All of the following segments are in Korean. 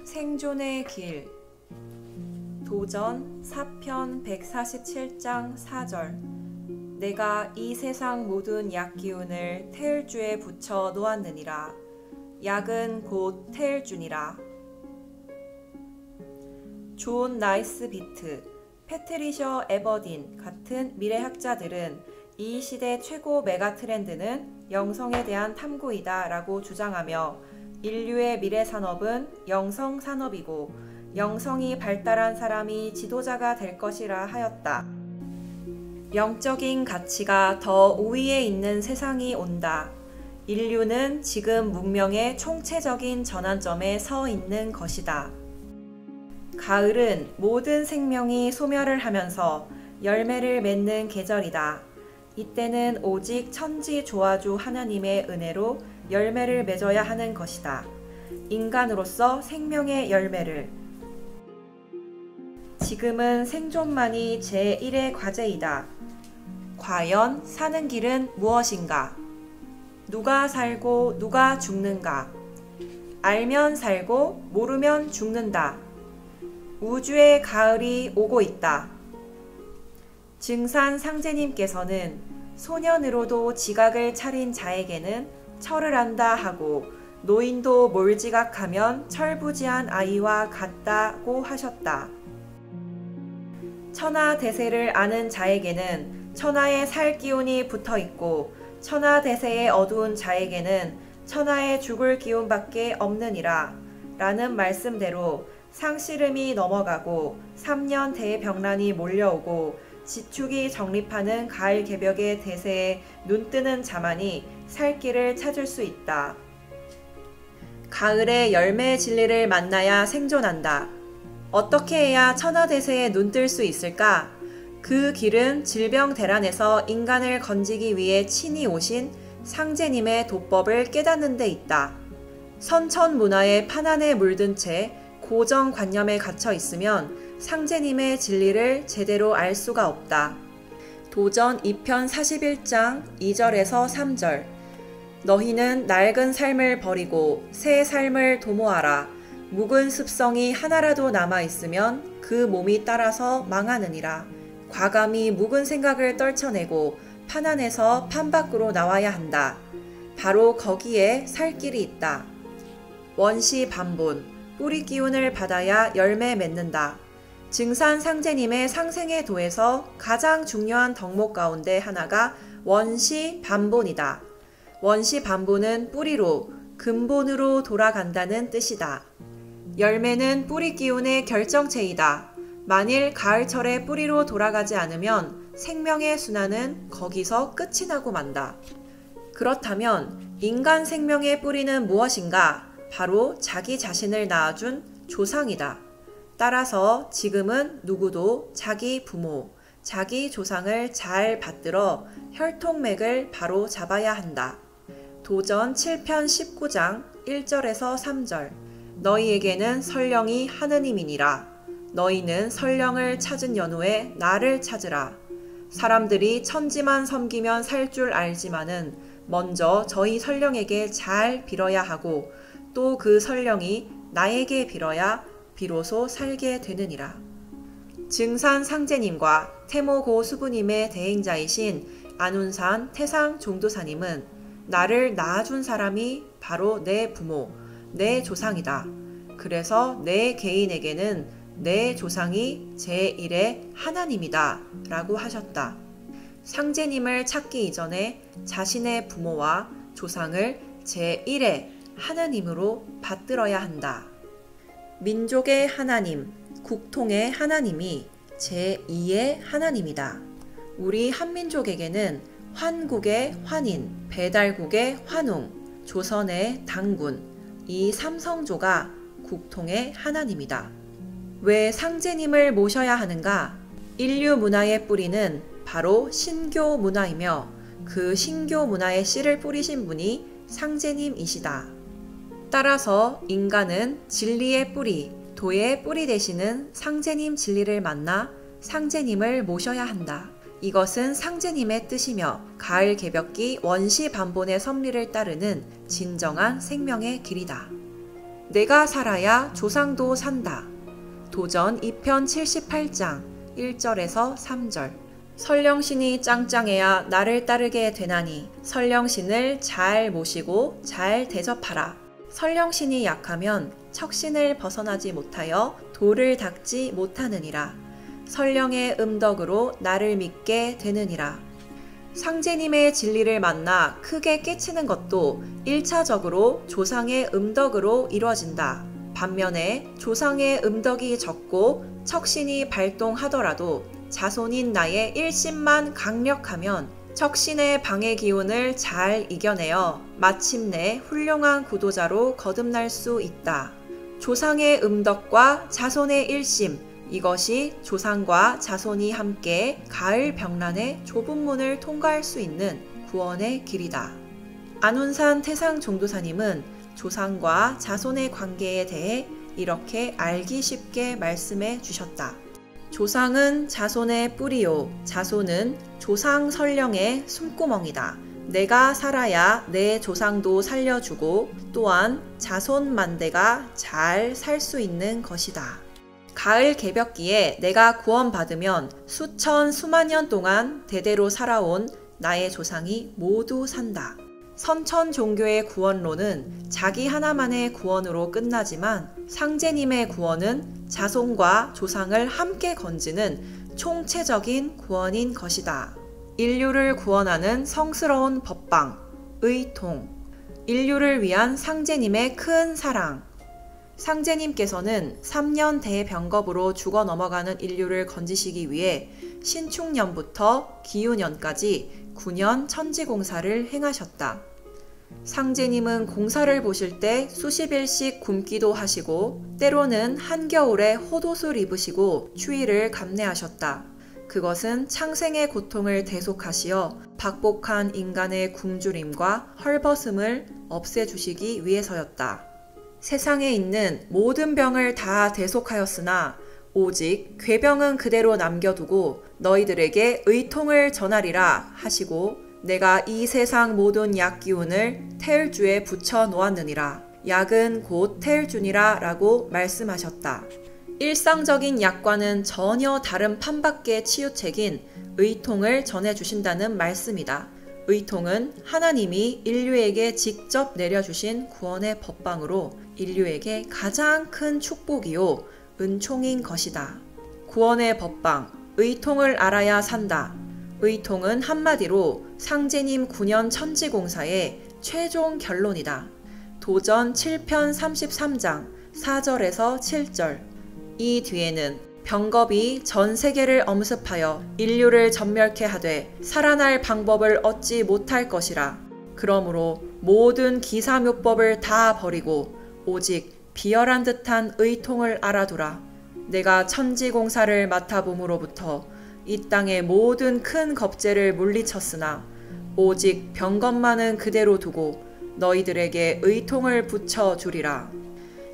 생존의 길. 도전 4편 147장 4절. 내가 이 세상 모든 약기운을 태을주에 붙여 놓았느니라. 약은 곧 태을주니라. 존 나이스비트, 패트리셔 에버딘 같은 미래학자들은 이 시대 최고 메가 트렌드는 영성에 대한 탐구이다 라고 주장하며 인류의 미래 산업은 영성 산업이고 영성이 발달한 사람이 지도자가 될 것이라 하였다. 영적인 가치가 더 우위에 있는 세상이 온다. 인류는 지금 문명의 총체적인 전환점에 서 있는 것이다. 가을은 모든 생명이 소멸을 하면서 열매를 맺는 계절이다. 이때는 오직 천지조화주 하나님의 은혜로 열매를 맺어야 하는 것이다. 인간으로서 생명의 열매를. 지금은 생존만이 제1의 과제이다. 과연 사는 길은 무엇인가? 누가 살고 누가 죽는가? 알면 살고 모르면 죽는다. 우주의 가을이 오고 있다. 증산 상제님께서는 소년으로도 지각을 차린 자에게는 철을 안다 하고 노인도 몰지각하면 철부지한 아이와 같다고 하셨다. 천하대세를 아는 자에게는 천하의 살 기운이 붙어 있고 천하대세의 어두운 자에게는 천하의 죽을 기운밖에 없느니라 라는 말씀대로 상시름이 넘어가고 3년 대병란이 몰려오고 지축이 정립하는 가을 개벽의 대세에 눈뜨는 자만이 살 길을 찾을 수 있다. 가을의 열매 진리를 만나야 생존한다. 어떻게 해야 천하대세에 눈뜰 수 있을까? 그 길은 질병대란에서 인간을 건지기 위해 친히 오신 상제님의 도법을 깨닫는 데 있다. 선천문화의 판안에 물든 채 고정관념에 갇혀 있으면 상제님의 진리를 제대로 알 수가 없다. 도전 2편 41장 2절에서 3절. 너희는 낡은 삶을 버리고 새 삶을 도모하라. 묵은 습성이 하나라도 남아있으면 그 몸이 따라서 망하느니라. 과감히 묵은 생각을 떨쳐내고 판 안에서 판 밖으로 나와야 한다. 바로 거기에 살 길이 있다. 원시 반본. 뿌리 기운을 받아야 열매 맺는다. 증산 상제님의 상생의 도에서 가장 중요한 덕목 가운데 하나가 원시 반본이다. 원시 반본은 뿌리로, 근본으로 돌아간다는 뜻이다. 열매는 뿌리 기운의 결정체이다. 만일 가을철에 뿌리로 돌아가지 않으면 생명의 순환은 거기서 끝이 나고 만다. 그렇다면 인간 생명의 뿌리는 무엇인가? 바로 자기 자신을 낳아준 조상이다. 따라서 지금은 누구도 자기 부모, 자기 조상을 잘 받들어 혈통맥을 바로 잡아야 한다. 도전 7편 19장 1절에서 3절. 너희에게는 설령이 하느님이니라. 너희는 설령을 찾은 연후에 나를 찾으라. 사람들이 천지만 섬기면 살 줄 알지만은 먼저 저희 설령에게 잘 빌어야 하고 또 그 설령이 나에게 빌어야 비로소 살게 되느니라. 증산 상제님과 태모고 수부님의 대행자이신 안운산 태상 종도사님은 나를 낳아준 사람이 바로 내 부모, 내 조상이다. 그래서 내 개인에게는 내 조상이 제1의 하나님이다 라고 하셨다. 상제님을 찾기 이전에 자신의 부모와 조상을 제1의 하나님으로 받들어야 한다. 민족의 하나님, 국통의 하나님이 제2의 하나님이다. 우리 한민족에게는 환국의 환인, 배달국의 환웅, 조선의 당군, 이 삼성조가 국통의 하나님이다. 왜 상제님을 모셔야 하는가? 인류 문화의 뿌리는 바로 신교 문화이며 그 신교 문화의 씨를 뿌리신 분이 상제님이시다. 따라서 인간은 진리의 뿌리, 도의 뿌리 되시는 상제님 진리를 만나 상제님을 모셔야 한다. 이것은 상제님의 뜻이며 가을 개벽기 원시 반본의 섭리를 따르는 진정한 생명의 길이다. 내가 살아야 조상도 산다. 도전 2편 78장 1절에서 3절. 설령신이 짱짱해야 나를 따르게 되나니 설령신을 잘 모시고 잘 대접하라. 설령신이 약하면 척신을 벗어나지 못하여 돌을 닦지 못하느니라. 설령의 음덕으로 나를 믿게 되느니라. 상제님의 진리를 만나 크게 깨치는 것도 1차적으로 조상의 음덕으로 이루어진다. 반면에 조상의 음덕이 적고 척신이 발동하더라도 자손인 나의 일심만 강력하면 척신의 방해 기운을 잘 이겨내어 마침내 훌륭한 구도자로 거듭날 수 있다. 조상의 음덕과 자손의 일심, 이것이 조상과 자손이 함께 가을 병란의 좁은 문을 통과할 수 있는 구원의 길이다. 안운산 태상종도사님은 조상과 자손의 관계에 대해 이렇게 알기 쉽게 말씀해 주셨다. 조상은 자손의 뿌리요, 자손은 조상 설령의 숨구멍이다. 내가 살아야 내 조상도 살려주고 또한 자손 만대가 잘 살 수 있는 것이다. 가을 개벽기에 내가 구원받으면 수천 수만 년 동안 대대로 살아온 나의 조상이 모두 산다. 선천 종교의 구원론은 자기 하나만의 구원으로 끝나지만 상제님의 구원은 자손과 조상을 함께 건지는 총체적인 구원인 것이다. 인류를 구원하는 성스러운 법방, 의통, 인류를 위한 상제님의 큰 사랑. 상제님께서는 3년 대병겁으로 죽어 넘어가는 인류를 건지시기 위해 신축년부터 기유년까지 9년 천지공사를 행하셨다. 상제님은 공사를 보실 때 수십일씩 굶기도 하시고 때로는 한겨울에 톳옷을 입으시고 추위를 감내하셨다. 그것은 창생의 고통을 대속하시어 박복한 인간의 굶주림과 헐벗음을 없애주시기 위해서였다. 세상에 있는 모든 병을 다 대속하였으나 오직 괴병은 그대로 남겨두고 너희들에게 의통을 전하리라 하시고 내가 이 세상 모든 약기운을 태을주에 붙여 놓았느니라. 약은 곧 태을주니라 라고 말씀하셨다. 일상적인 약과는 전혀 다른 판밖의 치유책인 의통을 전해주신다는 말씀이다. 의통은 하나님이 인류에게 직접 내려주신 구원의 법방으로 인류에게 가장 큰 축복이요 은총인 것이다. 구원의 법방, 의통을 알아야 산다. 의통은 한마디로 상제님 9년 천지공사의 최종 결론이다. 도전 7편 33장 4절에서 7절. 이 뒤에는 병겁이 전 세계를 엄습하여 인류를 전멸케 하되 살아날 방법을 얻지 못할 것이라. 그러므로 모든 기사묘법을 다 버리고 오직 비열한 듯한 의통을 알아두라. 내가 천지공사를 맡아봄으로부터 이 땅의 모든 큰 겁제를 물리쳤으나 오직 병겁만은 그대로 두고 너희들에게 의통을 붙여주리라.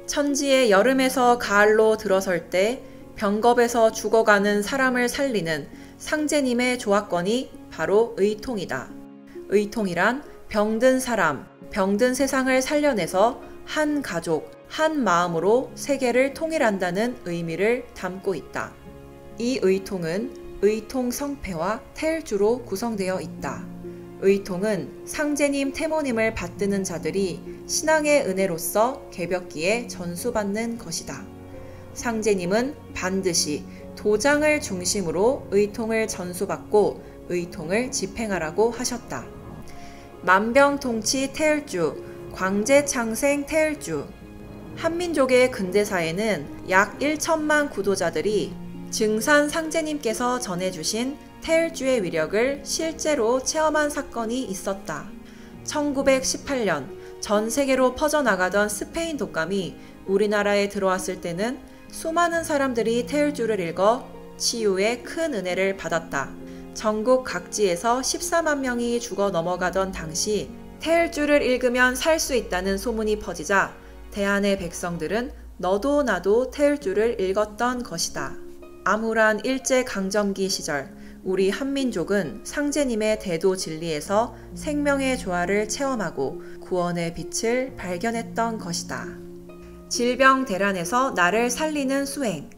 천지의 여름에서 가을로 들어설 때 병겁에서 죽어가는 사람을 살리는 상제님의 조합권이 바로 의통이다. 의통이란 병든 사람, 병든 세상을 살려내서 한 가족, 한 마음으로 세계를 통일한다는 의미를 담고 있다. 이 의통은 의통 성패와 태을주로 구성되어 있다. 의통은 상제님 태모님을 받드는 자들이 신앙의 은혜로서 개벽기에 전수받는 것이다. 상제님은 반드시 도장을 중심으로 의통을 전수받고 의통을 집행하라고 하셨다. 만병통치 태을주, 광제창생 태을주. 한민족의 근대사에는 약 1천만 구도자들이 증산 상제님께서 전해주신 태을주의 위력을 실제로 체험한 사건이 있었다. 1918년 전 세계로 퍼져나가던 스페인 독감이 우리나라에 들어왔을 때는 수많은 사람들이 태을주를 읽어 치유의 큰 은혜를 받았다. 전국 각지에서 14만 명이 죽어 넘어가던 당시 태을주를 읽으면 살 수 있다는 소문이 퍼지자 대한의 백성들은 너도 나도 태을주를 읽었던 것이다. 암울한 일제강점기 시절 우리 한민족은 상제님의 대도 진리에서 생명의 조화를 체험하고 구원의 빛을 발견했던 것이다. 질병 대란에서 나를 살리는 수행.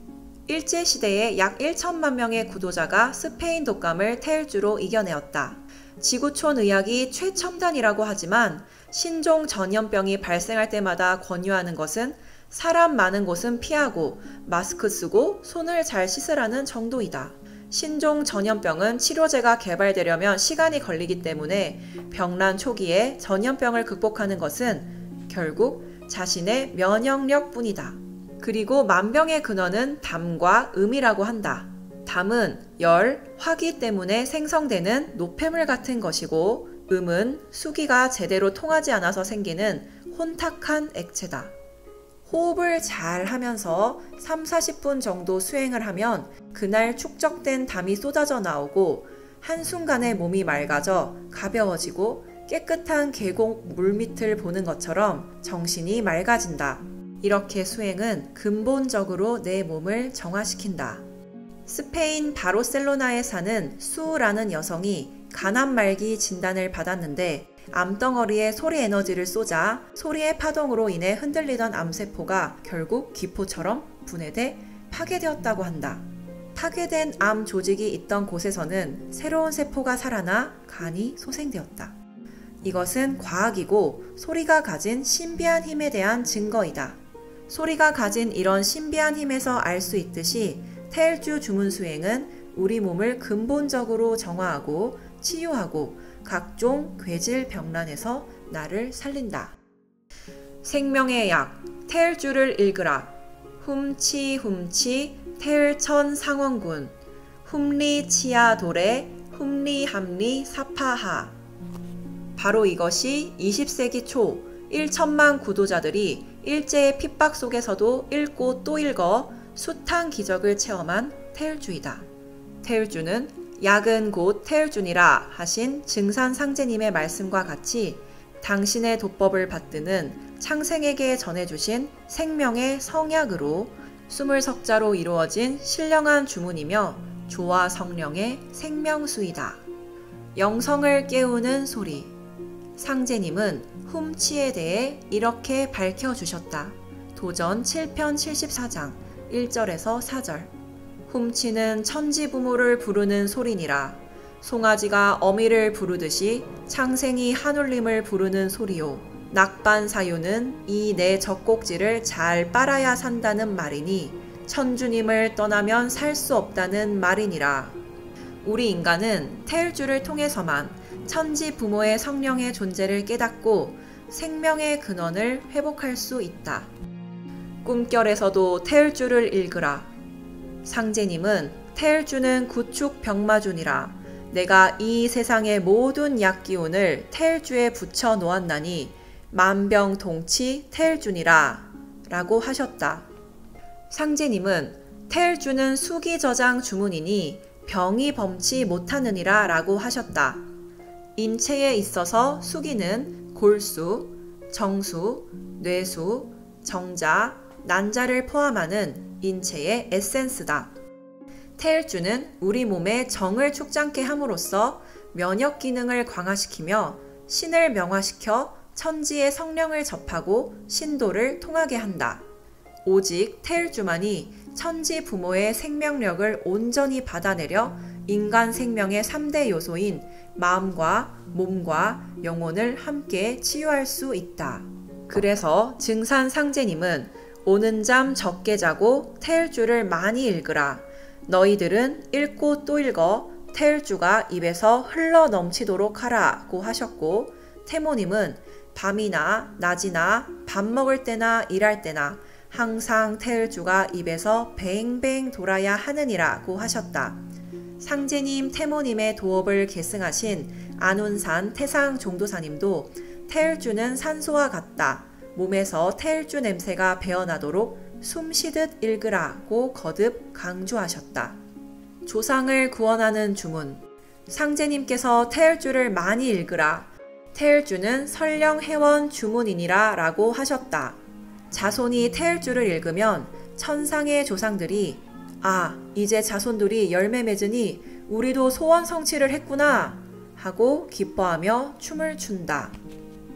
일제시대에 약 1천만 명의 구도자가 스페인 독감을 태일주로 이겨내었다. 지구촌 의학이 최첨단이라고 하지만 신종 전염병이 발생할 때마다 권유하는 것은 사람 많은 곳은 피하고 마스크 쓰고 손을 잘 씻으라는 정도이다. 신종 전염병은 치료제가 개발되려면 시간이 걸리기 때문에 병란 초기에 전염병을 극복하는 것은 결국 자신의 면역력 뿐이다. 그리고 만병의 근원은 담과 음이라고 한다. 담은 열, 화기 때문에 생성되는 노폐물 같은 것이고 음은 수기가 제대로 통하지 않아서 생기는 혼탁한 액체다. 호흡을 잘 하면서 3-40분 정도 수행을 하면 그날 축적된 담이 쏟아져 나오고 한순간에 몸이 맑아져 가벼워지고 깨끗한 계곡 물밑을 보는 것처럼 정신이 맑아진다. 이렇게 수행은 근본적으로 내 몸을 정화시킨다. 스페인 바르셀로나에 사는 수라는 여성이 간암말기 진단을 받았는데 암덩어리에 소리 에너지를 쏘자 소리의 파동으로 인해 흔들리던 암세포가 결국 기포처럼 분해돼 파괴되었다고 한다. 파괴된 암 조직이 있던 곳에서는 새로운 세포가 살아나 간이 소생되었다. 이것은 과학이고 소리가 가진 신비한 힘에 대한 증거이다. 소리가 가진 이런 신비한 힘에서 알 수 있듯이 태일주 주문 수행은 우리 몸을 근본적으로 정화하고 치유하고 각종 괴질 병란에서 나를 살린다. 생명의 약, 태일주를 읽으라. 훔치 태일천 상원군 훔리 치아도레 훔리 함리 사파하. 바로 이것이 20세기 초 1천만 구도자들이 일제의 핍박 속에서도 읽고 또 읽어 숱한 기적을 체험한 태일주이다. 태일주는 약은 곧 태일주니라 하신 증산상제님의 말씀과 같이 당신의 도법을 받드는 창생에게 전해주신 생명의 성약으로 20석자로 이루어진 신령한 주문이며 조화 성령의 생명수이다. 영성을 깨우는 소리. 상제님은 훔치에 대해 이렇게 밝혀주셨다. 도전 7편 74장 1절에서 4절. 훔치는 천지부모를 부르는 소리니라. 송아지가 어미를 부르듯이 창생이 한울림을 부르는 소리요. 낙반사유는 이 내 젖꼭지를 잘 빨아야 산다는 말이니 천주님을 떠나면 살 수 없다는 말이니라. 우리 인간은 태일주를 통해서만 천지 부모의 성령의 존재를 깨닫고 생명의 근원을 회복할 수 있다. 꿈결에서도 태일주를 읽으라. 상제님은 태일주는 구축 병마주니라. 내가 이 세상의 모든 약기운을 태일주에 붙여 놓았나니 만병통치 태일주니라 라고 하셨다. 상제님은 태일주는 수기저장 주문이니 병이 범치 못하느니라 라고 하셨다. 인체에 있어서 수기는 골수, 정수, 뇌수, 정자, 난자를 포함하는 인체의 에센스다. 태일주는 우리 몸의 정을 축장케 함으로써 면역 기능을 강화시키며 신을 명화시켜 천지의 성령을 접하고 신도를 통하게 한다. 오직 태일주만이 천지 부모의 생명력을 온전히 받아내려 인간 생명의 3대 요소인 마음과 몸과 영혼을 함께 치유할 수 있다. 그래서 증산상제님은 오는 잠 적게 자고 태일주를 많이 읽으라. 너희들은 읽고 또 읽어 태일주가 입에서 흘러 넘치도록 하라고 하셨고, 태모님은 밤이나 낮이나 밥 먹을 때나 일할 때나 항상 태일주가 입에서 뱅뱅 돌아야 하느니라고 하셨다. 상제님, 태모님의 도업을 계승하신 안운산 태상 종도사님도 태일주는 산소와 같다. 몸에서 태일주 냄새가 배어나도록 숨쉬듯 읽으라고 거듭 강조하셨다. 조상을 구원하는 주문. 상제님께서 태일주를 많이 읽으라. 태일주는 설령해원 주문이니라 라고 하셨다. 자손이 태일주를 읽으면 천상의 조상들이 이제 자손들이 열매 맺으니 우리도 소원 성취를 했구나 하고 기뻐하며 춤을 춘다.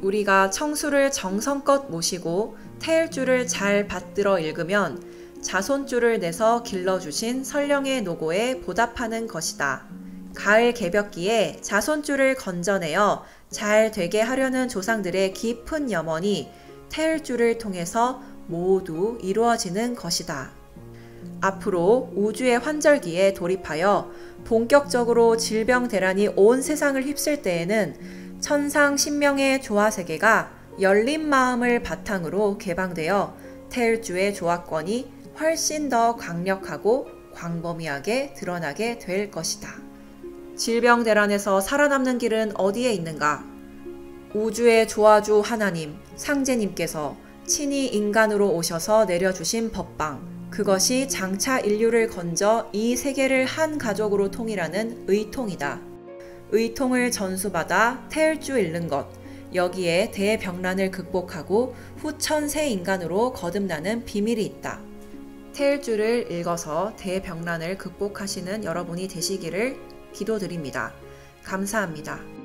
우리가 청수를 정성껏 모시고 태일주를 잘 받들어 읽으면 자손주를 내서 길러주신 선령의 노고에 보답하는 것이다. 가을 개벽기에 자손주를 건져내어 잘 되게 하려는 조상들의 깊은 염원이 태일주를 통해서 모두 이루어지는 것이다. 앞으로 우주의 환절기에 돌입하여 본격적으로 질병대란이 온 세상을 휩쓸 때에는 천상 신명의 조화세계가 열린 마음을 바탕으로 개방되어 태일주의 조화권이 훨씬 더 강력하고 광범위하게 드러나게 될 것이다. 질병대란에서 살아남는 길은 어디에 있는가? 우주의 조화주 하나님, 상제님께서 친히 인간으로 오셔서 내려주신 법방, 그것이 장차 인류를 건져 이 세계를 한 가족으로 통일하는 의통이다. 의통을 전수받아 태일주 잃는 것, 여기에 대병란을 극복하고 후천세 인간으로 거듭나는 비밀이 있다. 태일주를 읽어서 대병란을 극복하시는 여러분이 되시기를 기도드립니다. 감사합니다.